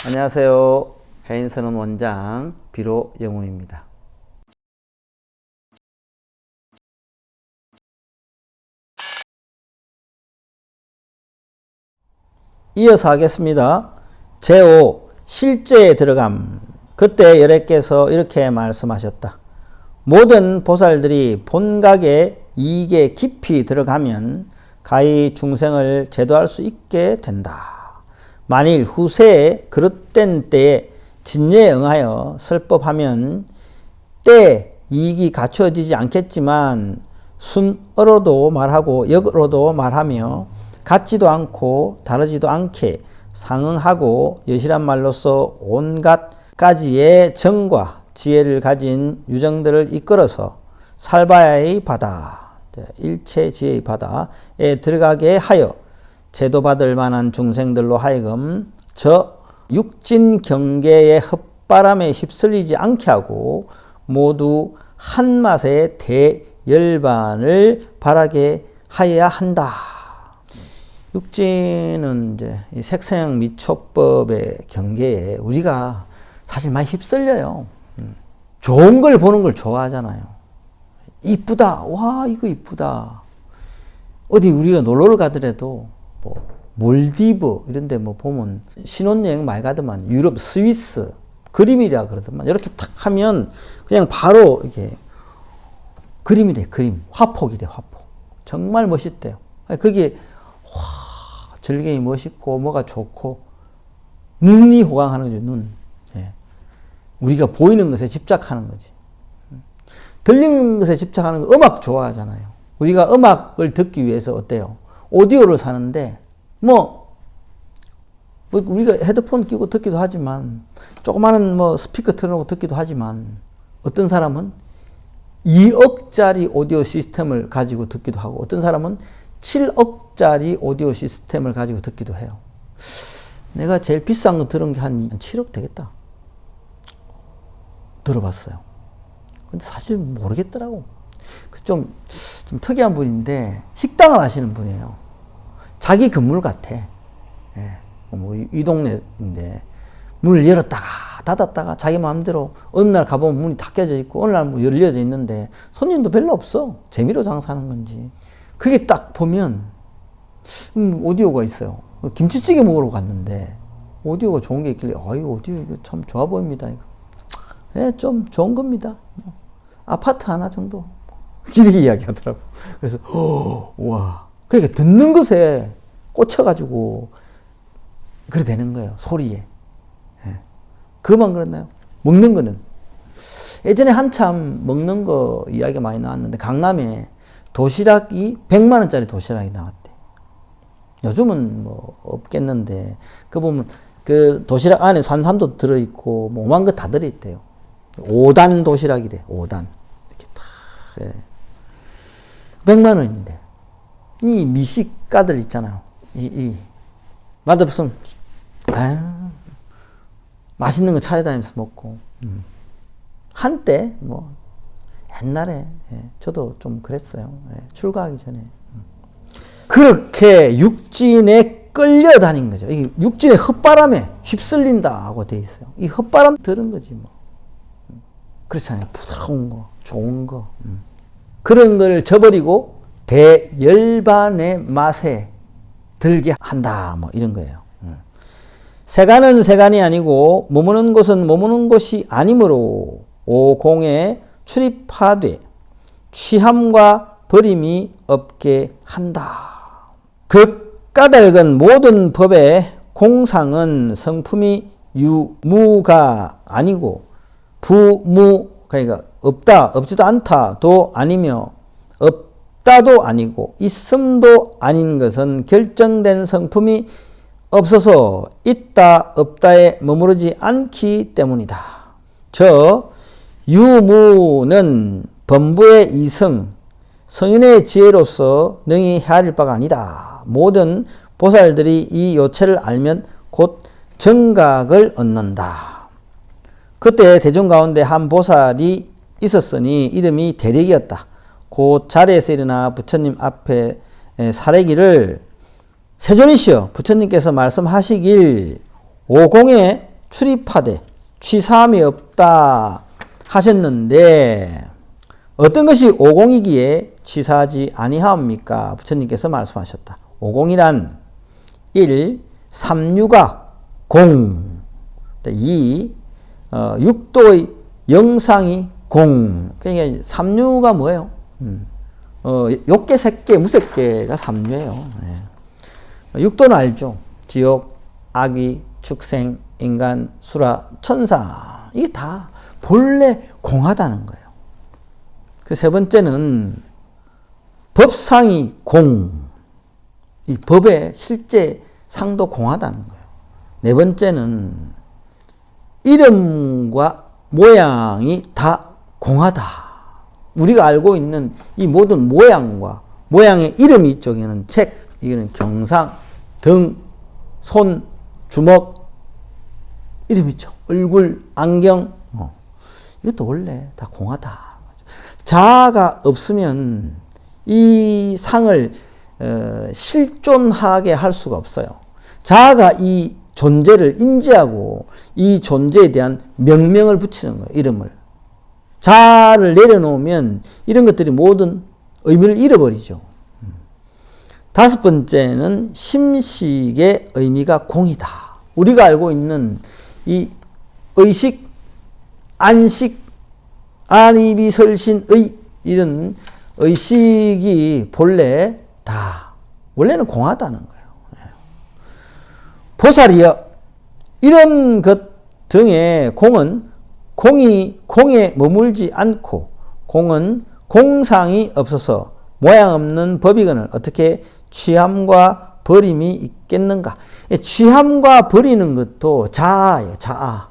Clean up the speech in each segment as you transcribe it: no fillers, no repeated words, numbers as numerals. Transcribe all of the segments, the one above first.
안녕하세요. 해인선원 원장 비로영웅입니다. 이어서 하겠습니다. 제5 실제에 들어감. 그때 열애께서 이렇게 말씀하셨다. 모든 보살들이 본각에 이익에 깊이 들어가면 가히 중생을 제도할 수 있게 된다. 만일 후세에 그릇된 때에 진예에 응하여 설법하면 때 이익이 갖추어지지 않겠지만 순어로도 말하고 역으로도 말하며 같지도 않고 다르지도 않게 상응하고 여실한 말로서 온갖 가지의 정과 지혜를 가진 유정들을 이끌어서 살바야의 바다, 일체 지혜의 바다에 들어가게 하여 제도받을 만한 중생들로 하여금 저 육진 경계의 헛바람에 휩쓸리지 않게 하고 모두 한 맛의 대열반을 바라게 하여야 한다. 육진은 이제 이 색생 미촉법의 경계에 우리가 사실 많이 휩쓸려요. 좋은 걸 보는 걸 좋아하잖아요. 이쁘다. 와, 이거 이쁘다. 어디 우리가 놀러를 가더라도 뭐 몰디브 이런 데 뭐 보면 신혼여행 많이 가더만 유럽, 스위스 그림이라 그러더만 이렇게 탁 하면 그냥 바로 이렇게 그림이래, 그림. 화폭이래, 화폭. 정말 멋있대요. 그게 절경이 멋있고 뭐가 좋고 눈이 호강하는 거죠. 눈. 예. 우리가 보이는 것에 집착하는 거지. 들리는 것에 집착하는 거 음악 좋아하잖아요. 우리가 음악을 듣기 위해서 어때요? 오디오를 사는데 뭐 우리가 헤드폰 끼고 듣기도 하지만 조그마한 뭐 스피커 틀어놓고 듣기도 하지만 어떤 사람은 2억짜리 오디오 시스템을 가지고 듣기도 하고 어떤 사람은 7억짜리 오디오 시스템을 가지고 듣기도 해요. 내가 제일 비싼 거 들은 게 한 7억 되겠다. 들어봤어요. 근데 사실 모르겠더라고. 좀 특이한 분인데 식당을 하시는 분이에요. 자기 건물 같아. 예. 뭐 이 동네인데 문을 열었다가 닫았다가 자기 마음대로 어느 날 가보면 문이 닫혀져 있고 어느 날 뭐 열려져 있는데 손님도 별로 없어. 재미로 장사하는 건지. 그게 딱 보면 오디오가 있어요. 김치찌개 먹으러 갔는데 오디오가 좋은 게 있길래 이 오디오 이거 참 좋아 보입니다. 이거. 네, 좀 좋은 겁니다. 아파트 하나 정도 이렇게 이야기하더라고. 그래서 와, 그러니까 듣는 것에 꽂혀가지고 그래 되는 거예요. 소리에. 네. 그만 그랬나요? 먹는 거는 예전에 한참 먹는 거 이야기가 많이 나왔는데 강남에 도시락이 100만 원짜리 도시락이 나왔대. 요즘은 뭐 없겠는데 그 보면 그 도시락 안에 산삼도 들어있고 뭐 오만 거 다 들어있대요. 5단 도시락이래. 5단 이렇게 딱. 예. 100만 원인데 이 미식가들 있잖아요. 이 맛없으면 맛있는 거 찾아다니면서 먹고 한때 뭐 옛날에 저도 좀 그랬어요. 출가하기 전에 그렇게 육진에 끌려다닌 거죠. 이 육진의 헛바람에 휩쓸린다고 돼 있어요. 이 헛바람 들은 거지 뭐. 그렇잖아요. 부드러운 거, 좋은 거. 그런 걸 저버리고 대열반의 맛에 들게 한다. 뭐 이런 거예요. 세간은 세간이 아니고 머무는 곳은 머무는 곳이 아니므로 오공에 출입하되 취함과 버림이 없게 한다. 그 까닭은 모든 법의 공상은 성품이 유무가 아니고 부무, 그러니까 없다, 없지도 않다도 아니며 없다도 아니고 있음도 아닌 것은 결정된 성품이 없어서 있다 없다에 머무르지 않기 때문이다. 저 유무는 범부의 이성, 성인의 지혜로서 능히 헤아릴 바가 아니다. 모든 보살들이 이 요체를 알면 곧 정각을 얻는다. 그때 대중 가운데 한 보살이 있었으니 이름이 대력이었다. 곧 자리에서 일어나 부처님 앞에 사례기를 세존이시여 부처님께서 말씀하시길 오공에 출입하되 취사함이 없다 하셨는데 어떤 것이 오공이기에 취사하지 아니하옵니까? 부처님께서 말씀하셨다. 오공이란 1. 삼류가 공 2. 육도의 영상이 공. 그러니까 삼류가 뭐예요? 욕계, 색계, 무색계가 삼류예요. 네. 육도는 알죠. 지옥, 악귀, 축생, 인간, 수라, 천사. 이게 다 본래 공하다는 거예요. 그 세 번째는 법상이 공. 이 법의 실제 상도 공하다는 거예요. 네 번째는 이름과 모양이 다 공하다. 우리가 알고 있는 이 모든 모양과 모양의 이름이 이쪽에는 책, 이거는 경상, 등, 손, 주먹, 이름 있죠. 얼굴, 안경, 이것도 원래 다 공하다. 자아가 없으면 이 상을 실존하게 할 수가 없어요. 자아가 이 존재를 인지하고 이 존재에 대한 명명을 붙이는 거예요. 이름을. 자아를 내려놓으면 이런 것들이 모든 의미를 잃어버리죠. 다섯 번째는 심식의 의미가 공이다. 우리가 알고 있는 이 의식, 안식, 안입이 설신의 이런 의식이 본래 다 원래는 공하다는 거예요. 보살이여 이런 것 등의 공은 공에 머물지 않고 공은 공상이 없어서 모양 없는 법이거늘 어떻게 취함과 버림이 있겠는가. 취함과 버리는 것도 자아예요. 자아.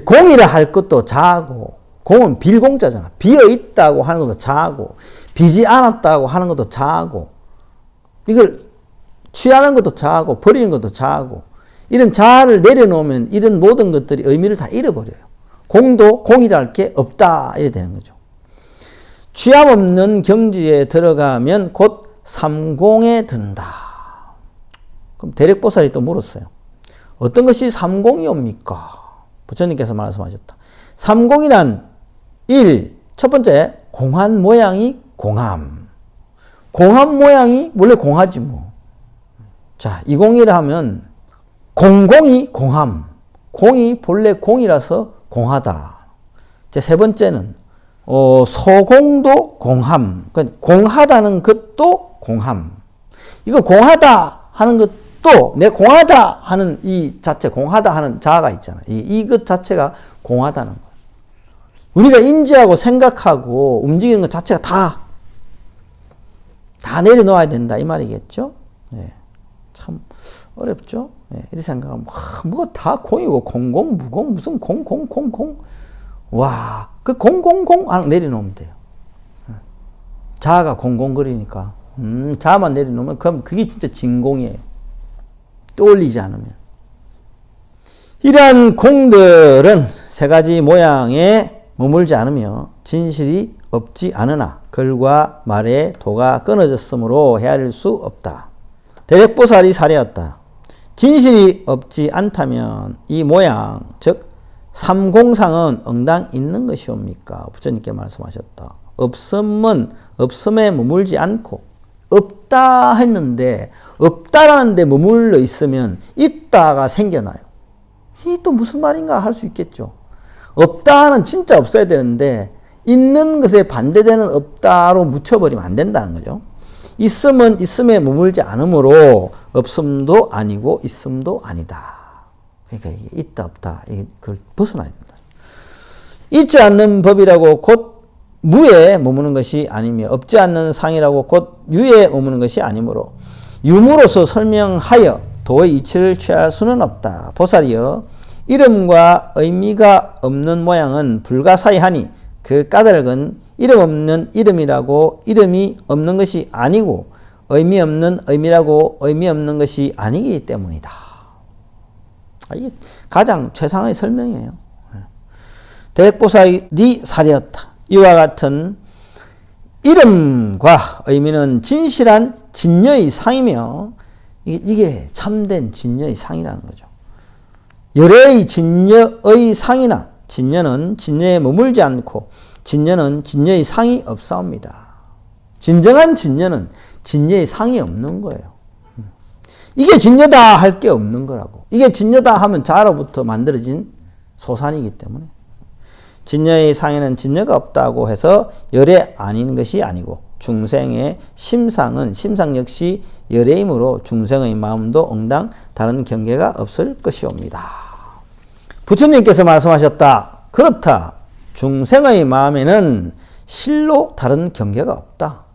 공이라 할 것도 자아고 공은 빌공자잖아. 비어있다고 하는 것도 자아고 비지 않았다고 하는 것도 자아고 이걸 취하는 것도 자아고 버리는 것도 자아고 이런 자아를 내려놓으면 이런 모든 것들이 의미를 다 잃어버려요. 공도 공이라 할 게 없다 이래 되는 거죠. 취함 없는 경지에 들어가면 곧 삼공에 든다. 그럼 대력보살이 또 물었어요. 어떤 것이 삼공이옵니까? 부처님께서 말씀하셨다. 삼공이란 1. 첫 번째 공한 모양이 공함. 공한 모양이 원래 공하지 뭐. 자, 이공이라 하면 공공이 공함. 공이 본래 공이라서 공하다. 이제 세 번째는 소공도 공함. 그러니까 공하다는 것도 공함. 이거 공하다 하는 것도 내 공하다 하는 이 자체 공하다 하는 자아가 있잖아요. 이것 자체가 공하다는 거예요. 우리가 인지하고 생각하고 움직이는 것 자체가 다 내려놓아야 된다 이 말이겠죠. 네. 참 어렵죠. 네. 이렇게 생각하면 뭐가 다 공이고 공공 무공 무슨 공공공공 와 그 공공공 내려놓으면 돼요. 자아가 공공거리니까 자아만 내려놓으면 그럼 그게 진짜 진공이에요. 떠올리지 않으면. 이러한 공들은 세 가지 모양에 머물지 않으며 진실이 없지 않으나 글과 말의 도가 끊어졌으므로 헤아릴 수 없다. 대력보살이 사례였다. 진실이 없지 않다면 이 모양 즉 삼공상은 응당 있는 것이옵니까? 부처님께 말씀하셨다. 없음은 없음에 머물지 않고 없다 했는데 없다라는 데 머물러 있으면 있다가 생겨나요. 이게 또 무슨 말인가 할 수 있겠죠. 없다는 진짜 없어야 되는데 있는 것에 반대되는 없다로 묻혀버리면 안 된다는 거죠. 있음은 있음에 머물지 않으므로 없음도 아니고 있음도 아니다. 그러니까 이게 있다 없다 그걸 벗어나야 된다. 있지 않는 법이라고 곧 무에 머무는 것이 아니며 없지 않는 상이라고 곧 유에 머무는 것이 아니므로 유무로서 설명하여 도의 이치를 취할 수는 없다. 보살이여 이름과 의미가 없는 모양은 불가사의하니 그 까닭은 이름 없는 이름이라고 이름이 없는 것이 아니고 의미 없는 의미라고 의미 없는 것이 아니기 때문이다. 이게 가장 최상의 설명이에요. 대력보살이 사례였다. 이와 같은 이름과 의미는 진실한 진여의 상이며 이게 참된 진여의 상이라는 거죠. 열애의 진여의 상이나 진여는 진여에 머물지 않고 진여는 진여의 상이 없사옵니다. 진정한 진여는 진여의 상이 없는 거예요. 이게 진여다 할 게 없는 거라고. 이게 진여다 하면 자로부터 만들어진 소산이기 때문에. 진여의 상에는 진여가 없다고 해서 열애 아닌 것이 아니고 중생의 심상은 심상 역시 열애이므로 중생의 마음도 응당 다른 경계가 없을 것이옵니다. 부처님께서 말씀하셨다. 그렇다. 중생의 마음에는 실로 다른 경계가 없다.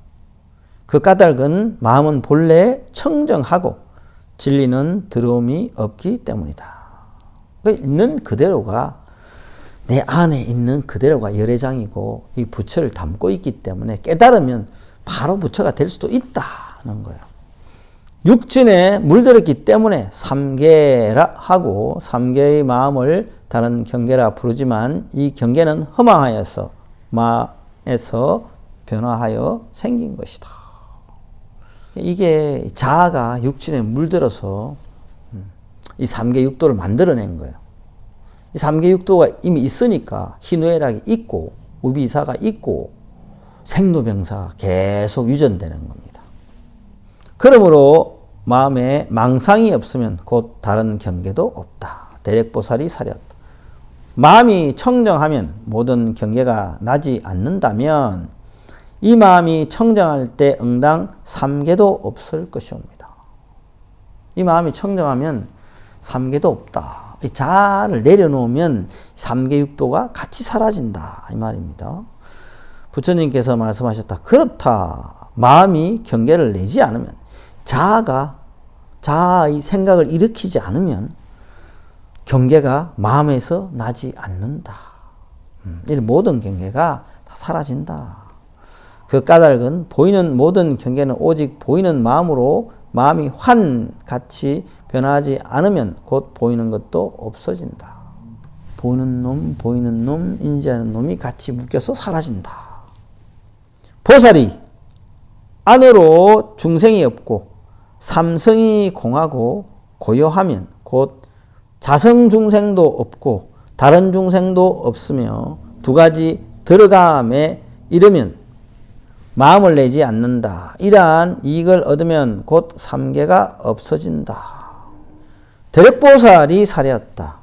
그 까닭은 마음은 본래 청정하고 진리는 들어옴이 없기 때문이다. 있는 그대로가 내 안에 있는 그대로가 열애장이고 이 부처를 담고 있기 때문에 깨달으면 바로 부처가 될 수도 있다는 거예요. 육진에 물들었기 때문에 삼계라 하고 삼계의 마음을 다른 경계라 부르지만 이 경계는 허망하여서 마에서 변화하여 생긴 것이다. 이게 자아가 육진에 물들어서 이 삼계 육도를 만들어낸 거예요. 이 삼계 육도가 이미 있으니까 희노애락이 있고 우비사가 있고 생로병사가 계속 유전되는 겁니다. 그러므로 마음에 망상이 없으면 곧 다른 경계도 없다. 대력보살이 사렸다. 마음이 청정하면 모든 경계가 나지 않는다면 이 마음이 청정할 때 응당 삼계도 없을 것이옵니다. 이 마음이 청정하면 삼계도 없다. 이 자아를 내려놓으면 삼계육도가 같이 사라진다 이 말입니다. 부처님께서 말씀하셨다. 그렇다. 마음이 경계를 내지 않으면 자아의 생각을 일으키지 않으면 경계가 마음에서 나지 않는다. 이 모든 경계가 다 사라진다. 그 까닭은 보이는 모든 경계는 오직 보이는 마음으로 마음이 환같이 변하지 않으면 곧 보이는 것도 없어진다. 보는 놈, 인지하는 놈이 같이 묶여서 사라진다. 보살이 안으로 중생이 없고 삼성이 공하고 고요하면 곧 자성 중생도 없고 다른 중생도 없으며 두 가지 들어감에 이르면 마음을 내지 않는다. 이러한 이익을 얻으면 곧 삼계가 없어진다. 대력보살이 사례였다.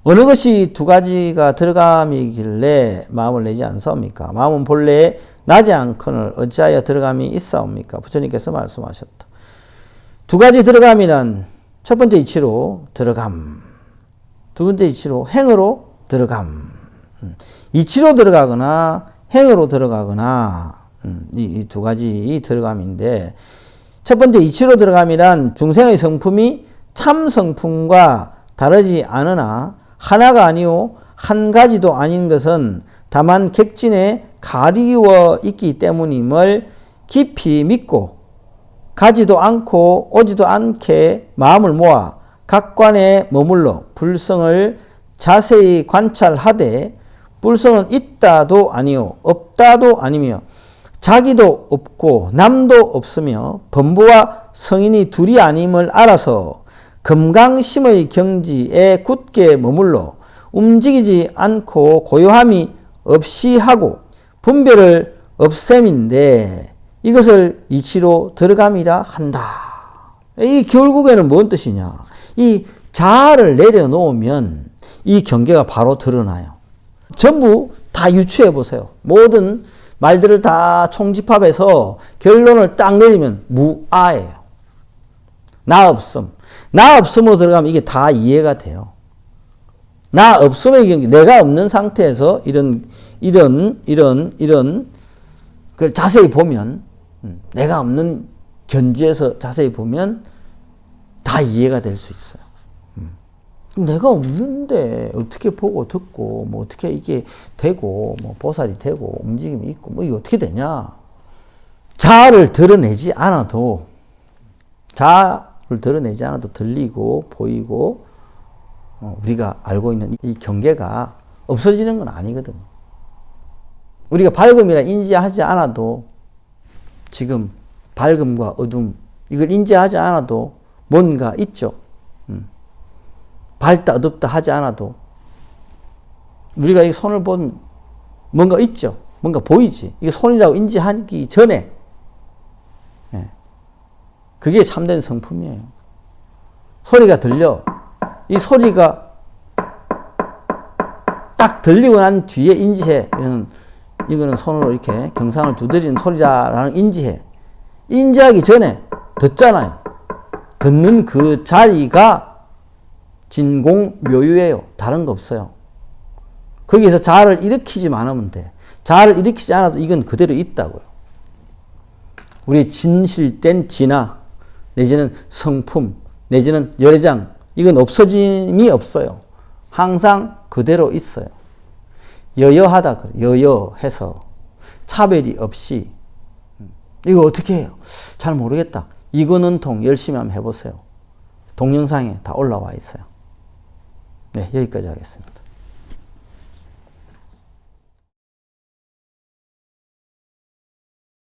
어느 것이 두 가지가 들어감이길래 마음을 내지 않사옵니까? 마음은 본래 나지 않거늘 어찌하여 들어감이 있사옵니까? 부처님께서 말씀하셨다. 두 가지 들어감이란 첫 번째 이치로 들어감, 두 번째 이치로 행으로 들어감. 이치로 들어가거나 행으로 들어가거나 이 두 가지 들어감인데 첫 번째 이치로 들어감이란 중생의 성품이 참 성품과 다르지 않으나 하나가 아니오 한 가지도 아닌 것은 다만 객진에 가리워 있기 때문임을 깊이 믿고 가지도 않고 오지도 않게 마음을 모아 각관에 머물러 불성을 자세히 관찰하되 불성은 있다도 아니오 없다도 아니며 자기도 없고 남도 없으며 범부와 성인이 둘이 아님을 알아서 금강심의 경지에 굳게 머물러 움직이지 않고 고요함이 없이 하고 분별을 없앰인데 이것을 이치로 들어감이라 한다. 이 결국에는 뭔 뜻이냐? 이 자아를 내려놓으면 이 경계가 바로 드러나요. 전부 다 유추해 보세요. 모든 말들을 다 총집합해서 결론을 딱 내리면 무아예요. 나 없음. 나 없음으로 들어가면 이게 다 이해가 돼요. 나 없음의 경계, 내가 없는 상태에서 이런 그걸 자세히 보면 내가 없는 견지에서 자세히 보면 다 이해가 될 수 있어요. 내가 없는데 어떻게 보고 듣고 뭐 어떻게 이게 되고 뭐 보살이 되고 움직임이 있고 뭐 이게 어떻게 되냐? 자아를 드러내지 않아도 들리고 보이고 우리가 알고 있는 이 경계가 없어지는 건 아니거든. 우리가 밝음이라 인지하지 않아도 지금 밝음과 어둠 이걸 인지하지 않아도 뭔가 있죠. 밝다 어둡다 하지 않아도 우리가 이 손을 본 뭔가 있죠. 뭔가 보이지. 이게 손이라고 인지하기 전에 그게 참된 성품이에요. 소리가 들려. 이 소리가 딱 들리고 난 뒤에 인지해. 이거는 손으로 이렇게 경상을 두드리는 소리라는 인지해. 인지하기 전에 듣잖아요. 듣는 그 자리가 진공묘유예요. 다른 거 없어요. 거기서 자아를 일으키지만 하면 돼. 자아를 일으키지 않아도 이건 그대로 있다고요. 우리 진실된 진화 내지는 성품 내지는 열애장 이건 없어짐이 없어요. 항상 그대로 있어요. 여여하다 그래. 여여해서 차별이 없이 이거 어떻게 해요? 잘 모르겠다. 이거는 열심히 한번 해보세요. 동영상에 다 올라와 있어요. 네, 여기까지 하겠습니다.